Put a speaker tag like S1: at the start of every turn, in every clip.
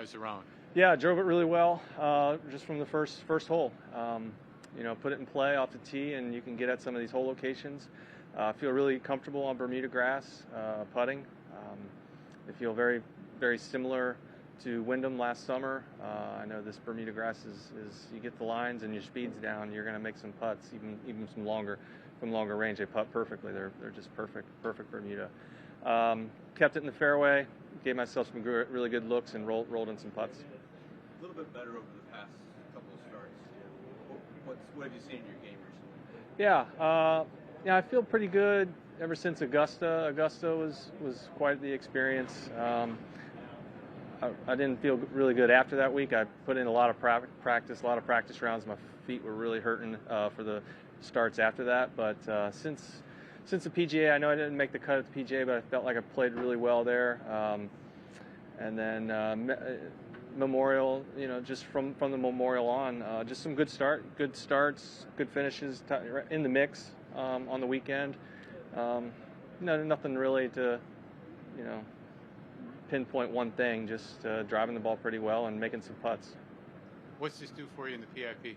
S1: How's the round?
S2: Yeah, I drove it really well, just from the first hole. Put it in play off the tee, and you can get at some of these hole locations. I feel really comfortable on Bermuda grass putting. I feel very, very similar to Wyndham last summer. I know this Bermuda grass is you get the lines and your speed's down, you're going to make some putts, even from longer range. They putt perfectly. They're just perfect Bermuda. Kept it in the fairway, gave myself some really good looks, and rolled in some putts.
S3: A little bit better over the past couple of starts. What have you seen in your game recently?
S2: Yeah, I feel pretty good ever since Augusta. Augusta was quite the experience. I didn't feel really good after that week. I put in a lot of practice rounds. My feet were really hurting for the starts after that. But since the PGA, I know I didn't make the cut at the PGA, but I felt like I played really well there. And then Memorial, just from the Memorial on, just some good starts, good finishes in the mix on the weekend. Nothing really to, pinpoint one thing, just driving the ball pretty well and making some putts.
S1: What's this do for you in the PIP?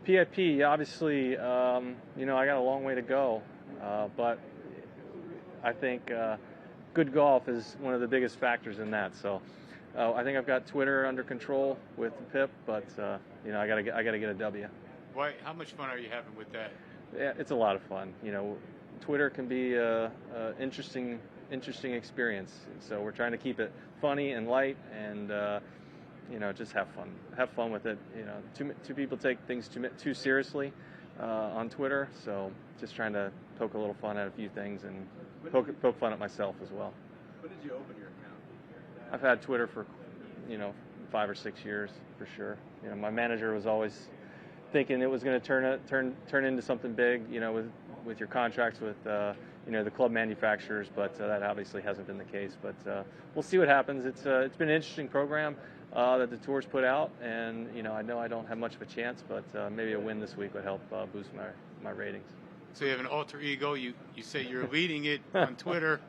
S2: PIP, obviously, I got a long way to go, but I think good golf is one of the biggest factors in that. So I think I've got Twitter under control with the PIP, but I gotta get a W.
S1: Why? How much fun are you having with that?
S2: Yeah, it's a lot of fun. Twitter can be a interesting experience. So we're trying to keep it funny and light, and just have fun. Have fun with it. Too people take things too seriously on Twitter. So just trying to poke a little fun at a few things and poke fun at myself as well.
S3: When did you open your account?
S2: I've had Twitter for 5 or 6 years for sure. My manager was always thinking it was going to turn into something big. With your contracts with the club manufacturers, but that obviously hasn't been the case. But we'll see what happens. It's been an interesting program that the tour's put out, and I know I don't have much of a chance, but maybe a win this week would help boost my ratings.
S1: So you have an alter ego. You say you're leading it on Twitter,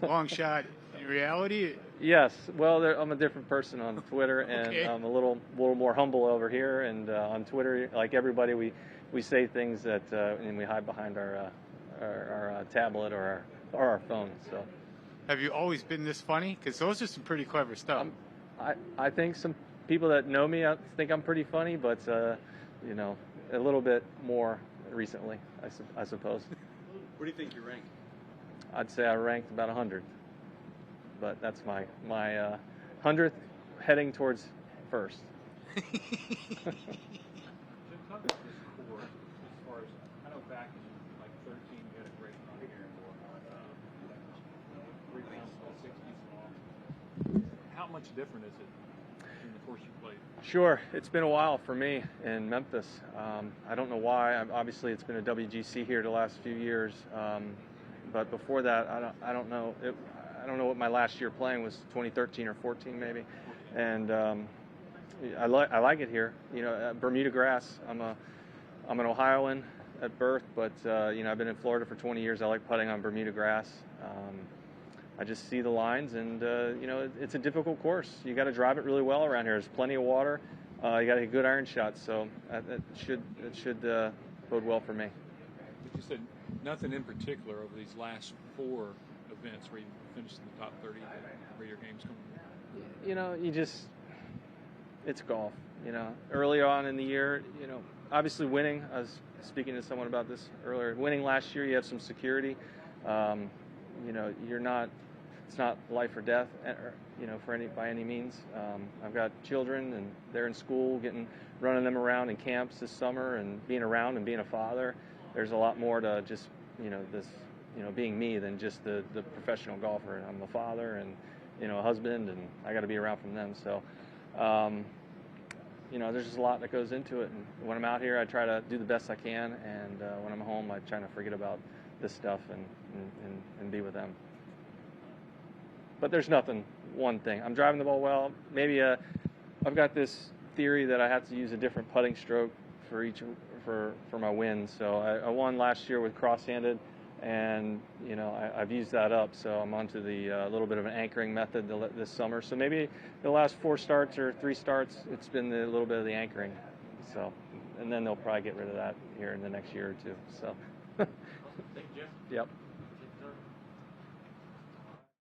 S1: long shot. In reality,
S2: yes. Well, I'm a different person on Twitter, and
S1: okay.
S2: I'm a little more humble over here. And on Twitter, like everybody, we say things that and we hide behind our tablet or our phone. So,
S1: have you always been this funny? Because those are some pretty clever stuff.
S2: I think some people that know me think I'm pretty funny, but a little bit more recently, I suppose.
S3: Where do you think you rank?
S2: I'd say I ranked about 100, but that's my 100th, heading towards first.
S4: Back in like 13, you had a great run here. 3 rounds in the 60s. How much different is it in the course you played?
S2: Sure, it's been a while for me in Memphis. I don't know why. Obviously, it's been a WGC here the last few years, but before that, I don't know. I don't know what my last year playing was, 2013 or 14 maybe, and I like it here. Bermuda grass. I'm an Ohioan at birth, but I've been in Florida for 20 years. I like putting on Bermuda grass. I just see the lines, and it's a difficult course. You got to drive it really well around here. There's plenty of water. You got to hit good iron shots, so it should bode well for me.
S4: But you said nothing in particular over these last 4 events where you finished in the top 30, where your game's coming.
S2: It's golf. Early on in the year, obviously winning. I was speaking to someone about this earlier. Winning last year, you have some security. It's not life or death, by any means. I've got children, and they're in school, running them around in camps this summer, and being around and being a father. There's a lot more to just, being me than just the professional golfer. I'm a father and, a husband, and I got to be around from them. So, there's just a lot that goes into it. And when I'm out here, I try to do the best I can, and when I'm home, I try to forget about this stuff and be with them. But there's one thing. I'm driving the ball well. Maybe I've got this theory that I have to use a different putting stroke for my wins. So I won last year with cross-handed. and I've used that up, so I'm onto the little bit of an anchoring method this summer. So maybe the last 4 starts or 3 starts, it's been a little bit of the anchoring. So, and then they'll probably get rid of that here in the next year or 2. So,
S3: Thank you, Jeff.
S2: Yep.